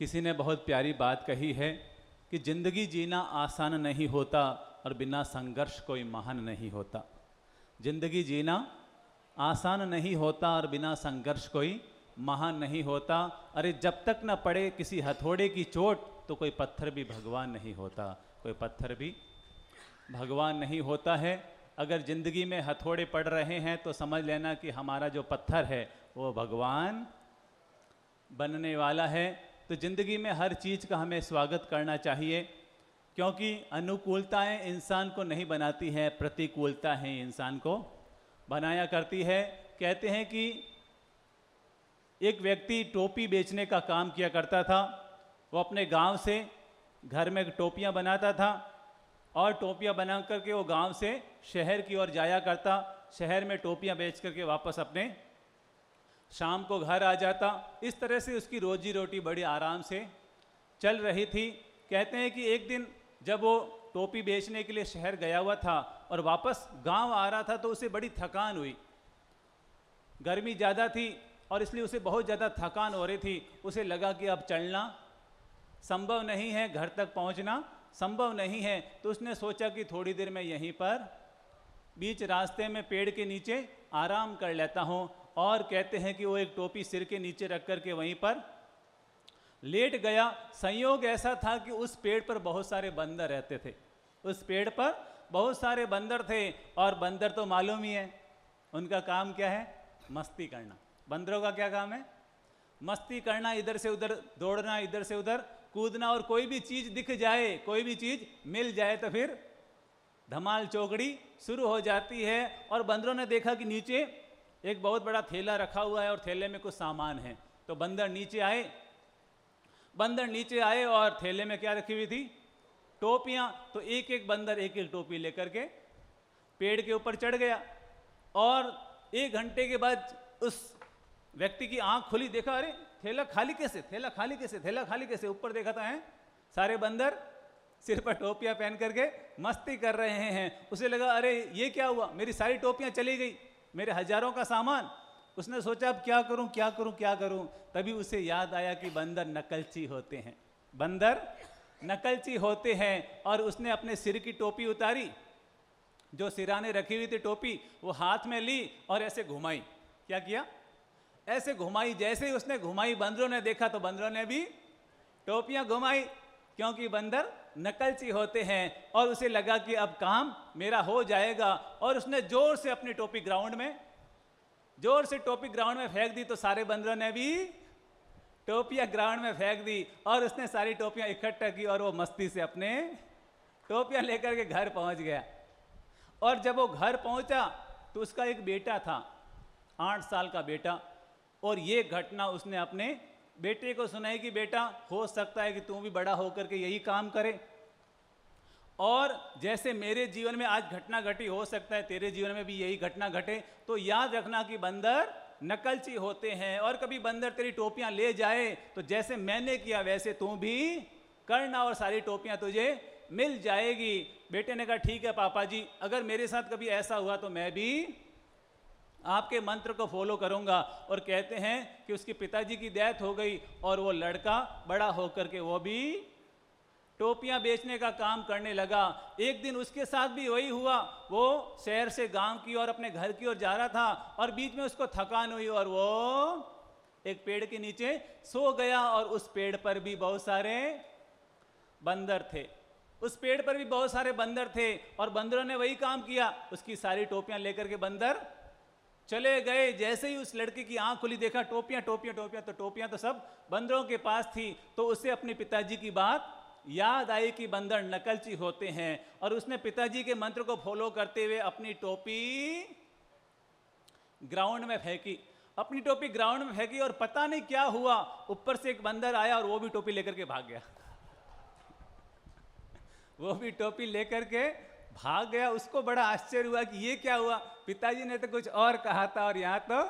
किसी ने बहुत प्यारी बात कही है कि ज़िंदगी जीना आसान नहीं होता और बिना संघर्ष कोई महान नहीं होता। ज़िंदगी जीना आसान नहीं होता और बिना संघर्ष कोई महान नहीं होता। अरे जब तक न पड़े किसी हथौड़े की चोट तो कोई पत्थर भी भगवान नहीं होता, कोई पत्थर भी भगवान नहीं होता है। अगर ज़िंदगी में हथौड़े पड़ रहे हैं तो समझ लेना कि हमारा जो पत्थर है वो भगवान बनने वाला है। तो ज़िंदगी में हर चीज़ का हमें स्वागत करना चाहिए, क्योंकि अनुकूलताएं इंसान को नहीं बनाती हैं, प्रतिकूलता है इंसान को बनाया करती है। कहते हैं कि एक व्यक्ति टोपी बेचने का काम किया करता था। वो अपने गांव से घर में टोपियां बनाता था और टोपियां बना करके वो गांव से शहर की ओर जाया करता। शहर में टोपियां बेच करके वापस अपने शाम को घर आ जाता। इस तरह से उसकी रोजी रोटी बड़ी आराम से चल रही थी। कहते हैं कि एक दिन जब वो टोपी बेचने के लिए शहर गया हुआ था और वापस गांव आ रहा था तो उसे बड़ी थकान हुई। गर्मी ज़्यादा थी और इसलिए उसे बहुत ज़्यादा थकान हो रही थी। उसे लगा कि अब चलना संभव नहीं है, घर तक पहुंचना संभव नहीं है। तो उसने सोचा कि थोड़ी देर में यहीं पर बीच रास्ते में पेड़ के नीचे आराम कर लेता हूँ। और कहते हैं कि वो एक टोपी सिर के नीचे रख कर के वहीं पर लेट गया। संयोग ऐसा था कि उस पेड़ पर बहुत सारे बंदर रहते थे। उस पेड़ पर बहुत सारे बंदर थे और बंदर तो मालूम ही है उनका काम क्या है, मस्ती करना। बंदरों का क्या काम है? मस्ती करना, इधर से उधर दौड़ना, इधर से उधर कूदना। और कोई भी चीज़ दिख जाए, कोई भी चीज़ मिल जाए तो फिर धमाल चौकड़ी शुरू हो जाती है। और बंदरों ने देखा कि नीचे एक बहुत बड़ा थैला रखा हुआ है और थैले में कुछ सामान है। तो बंदर नीचे आए और थैले में क्या रखी हुई थी? टोपियां। तो एक एक बंदर एक एक टोपी लेकर के पेड़ के ऊपर चढ़ गया। और 1 घंटे के बाद उस व्यक्ति की आंख खुली, देखा अरे थैला खाली कैसे, थैला खाली कैसे, थैला खाली कैसे। ऊपर देखा था है सारे बंदर सिर पर टोपियां पहन करके मस्ती कर रहे हैं। उसे लगा अरे ये क्या हुआ, मेरी सारी टोपियां चली गई, मेरे हजारों का सामान। उसने सोचा अब क्या करूं क्या करूं क्या करूं। तभी उसे याद आया कि बंदर नकलची होते हैं, बंदर नकलची होते हैं। और उसने अपने सिर की टोपी उतारी, जो सिराने रखी हुई थी टोपी, वो हाथ में ली और ऐसे घुमाई। क्या किया? ऐसे घुमाई। जैसे ही उसने घुमाई बंदरों ने देखा तो बंदरों ने भी टोपियां घुमाई, क्योंकि बंदर नकलची होते हैं। और उसे लगा कि अब काम मेरा हो जाएगा। और उसने जोर से अपनी टोपी ग्राउंड में फेंक दी। तो सारे बंदरों ने भी टोपियां ग्राउंड में फेंक दी और उसने सारी टोपियां इकट्ठा की और वो मस्ती से अपने टोपियां लेकर के घर पहुंच गया। और जब वो घर पहुंचा तो उसका एक बेटा था, 8 साल का बेटा। और ये घटना उसने अपने बेटे को सुनाई कि बेटा हो सकता है कि तू भी बड़ा होकर के यही काम करे। और जैसे मेरे जीवन में आज घटना घटी, हो सकता है तेरे जीवन में भी यही घटना घटे। तो याद रखना कि बंदर नकलची होते हैं। और कभी बंदर तेरी टोपियां ले जाए तो जैसे मैंने किया वैसे तू भी करना और सारी टोपियां तुझे मिल जाएगी। बेटे ने कहा ठीक है पापा जी, अगर मेरे साथ कभी ऐसा हुआ तो मैं भी आपके मंत्र को फॉलो करूंगा। और कहते हैं कि उसके पिताजी की डेथ हो गई और वो लड़का बड़ा होकर के वो भी टोपियां बेचने का काम करने लगा। एक दिन उसके साथ भी वही हुआ। वो शहर से गांव की ओर अपने घर की ओर जा रहा था और बीच में उसको थकान हुई और वो एक पेड़ के नीचे सो गया। और उस पेड़ पर भी बहुत सारे बंदर थे, उस पेड़ पर भी बहुत सारे बंदर थे। और बंदरों ने वही काम किया, उसकी सारी टोपियां लेकर के बंदर चले गए। जैसे ही उस लड़के की आंख खुली, देखा टोपियां टोपियां टोपियां, तो टोपियां तो सब बंदरों के पास थी। तो उसे अपने पिताजी की बात याद आई कि बंदर नकलची होते हैं। और उसने पिताजी के मंत्र को फॉलो करते हुए अपनी टोपी ग्राउंड में फेंकी, अपनी टोपी ग्राउंड में फेंकी। और पता नहीं क्या हुआ, ऊपर से एक बंदर आया और वो भी टोपी लेकर के भाग गया। वो भी टोपी लेकर के भाग गया। उसको बड़ा आश्चर्य हुआ कि ये क्या हुआ, पिताजी ने तो कुछ और कहा था और यहाँ तो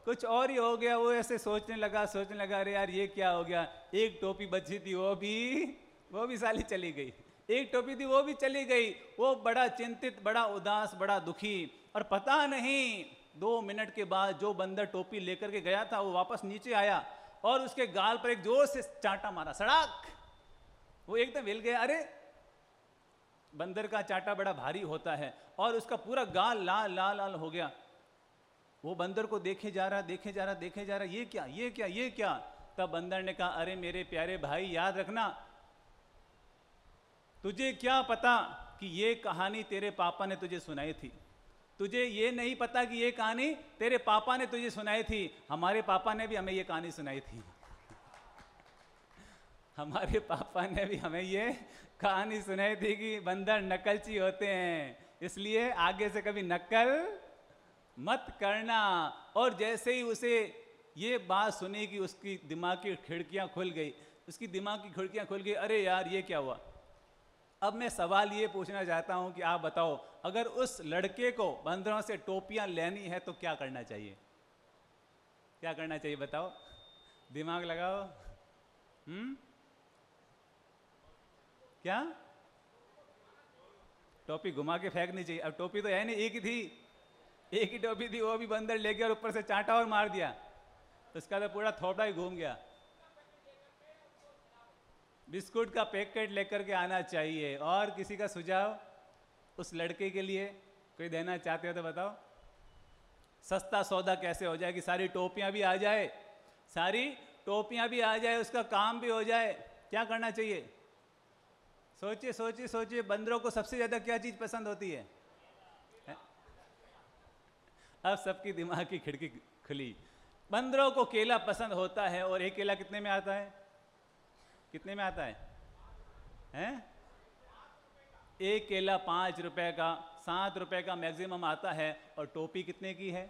कुछ और ही हो गया। वो ऐसे सोचने लगा अरे यार ये क्या हो गया। एक टोपी बची थी वो भी साली चली गई, एक टोपी थी वो भी चली गई। वो बड़ा चिंतित, बड़ा उदास, बड़ा दुखी। और पता नहीं 2 मिनट के बाद जो बंदर टोपी लेकर के गया था वो वापस नीचे आया और उसके गाल पर एक जोर से चांटा मारा, सड़ाक। वो एकदम हिल गया। अरे बंदर का चांटा बड़ा भारी होता है और उसका पूरा गाल लाल लाल लाल हो गया। वो बंदर को देखे जा रहा, देखे जा रहा, देखे जा रहा, ये क्या, ये क्या, ये क्या। तब बंदर ने कहा, अरे मेरे प्यारे भाई, याद रखना, तुझे क्या पता कि ये कहानी तेरे पापा ने तुझे सुनाई थी। तुझे ये नहीं पता कि ये कहानी तेरे पापा ने तुझे सुनाई थी। हमारे पापा ने भी हमें ये कहानी सुनाई थी। हमारे पापा ने भी हमें ये कहानी सुनाई थी कि बंदर नकलची होते हैं, इसलिए आगे से कभी नकल मत करना। और जैसे ही उसे ये बात सुनी कि उसकी दिमाग की खिड़कियां खुल गई, उसकी दिमाग की खिड़कियां खुल गई। अरे यार ये क्या हुआ। अब मैं सवाल ये पूछना चाहता हूं कि आप बताओ, अगर उस लड़के को बंदरों से टोपियां लेनी है तो क्या करना चाहिए? क्या करना चाहिए बताओ, दिमाग लगाओ। क्या? टोपी घुमा के फेंकनी चाहिए। अब टोपी तो है नहीं, एक ही थी, एक ही टोपी थी, वो भी बंदर ले गया और ऊपर से चांटा और मार दिया, उसका तो पूरा थोड़ा ही घूम गया। बिस्कुट का पैकेट लेकर के आना चाहिए। और किसी का सुझाव उस लड़के के लिए कोई देना चाहते हो तो बताओ। सस्ता सौदा कैसे हो जाए कि सारी टोपियां भी आ जाए, सारी टोपियां भी आ जाए, उसका काम भी हो जाए। क्या करना चाहिए? सोचिए सोचिए सोचिए, बंदरों को सबसे ज्यादा क्या चीज पसंद होती है? अब सबकी दिमाग की खिड़की खुली। बंदरों को केला पसंद होता है, और एक केला कितने में आता है? कितने में आता है? हैं? एक केला 5 रुपए का, 7 रुपए का मैक्सिमम आता है। और टोपी कितने की है?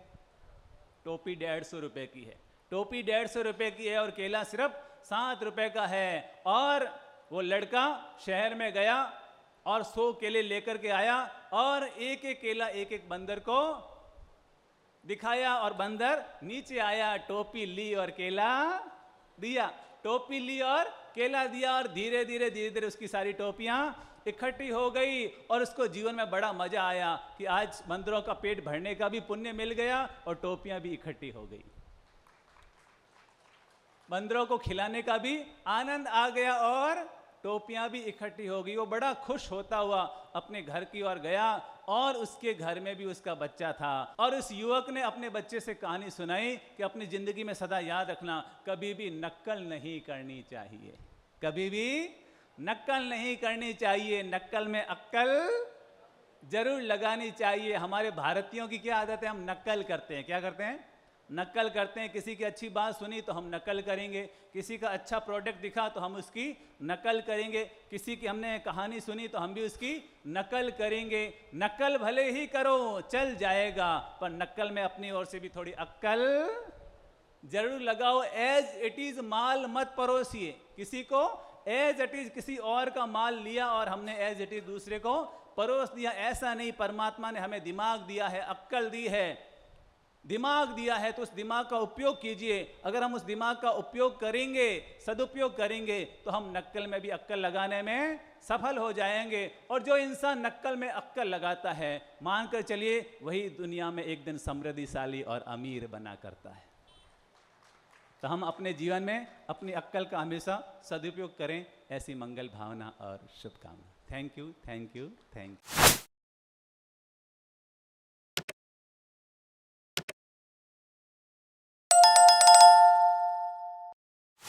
टोपी 150 रुपए की है। टोपी 150 रुपए की है और केला सिर्फ 7 रुपए का है। और वो लड़का शहर में गया और 100 केले लेकर के आया और एक एक केला एक एक बंदर को दिखाया, और बंदर नीचे आया, टोपी ली और केला दिया, टोपी ली और केला दिया। और धीरे धीरे धीरे धीरे उसकी सारी टोपियां इकट्ठी हो गई और उसको जीवन में बड़ा मजा आया कि आज बंदरों का पेट भरने का भी पुण्य मिल गया और टोपियां भी इकट्ठी हो गई, बंदरों को खिलाने का भी आनंद आ गया और टोपियां भी इकट्ठी हो गई। वो बड़ा खुश होता हुआ अपने घर की ओर गया और उसके घर में भी उसका बच्चा था। और उस युवक ने अपने बच्चे से कहानी सुनाई कि अपनी जिंदगी में सदा याद रखना, कभी भी नक्कल नहीं करनी चाहिए, कभी भी नक्कल नहीं करनी चाहिए, नक्कल में अक्कल जरूर लगानी चाहिए। हमारे भारतीयों की क्या आदत है? हम नक्कल करते हैं। क्या करते हैं? नकल करते हैं। किसी की अच्छी बात सुनी तो हम नकल करेंगे, किसी का अच्छा प्रोडक्ट दिखा तो हम उसकी नकल करेंगे, किसी की हमने कहानी सुनी तो हम भी उसकी नकल करेंगे। नकल भले ही करो, चल जाएगा, पर नकल में अपनी ओर से भी थोड़ी अक्कल जरूर लगाओ। एज इट इज माल मत परोसिए किसी को। एज इट इज किसी और का माल लिया और हमने एज इट इज दूसरे को परोस दिया, ऐसा नहीं। परमात्मा ने हमें दिमाग दिया है, अक्कल दी है, दिमाग दिया है, तो उस दिमाग का उपयोग कीजिए। अगर हम उस दिमाग का उपयोग करेंगे, सदुपयोग करेंगे, तो हम नक्कल में भी अक्कल लगाने में सफल हो जाएंगे। और जो इंसान नक्कल में अक्कल लगाता है, मानकर चलिए वही दुनिया में एक दिन समृद्धिशाली और अमीर बना करता है। तो हम अपने जीवन में अपनी अक्कल का हमेशा सदुपयोग करें, ऐसी मंगल भावना और शुभकामना। Thank you, thank you, thank you.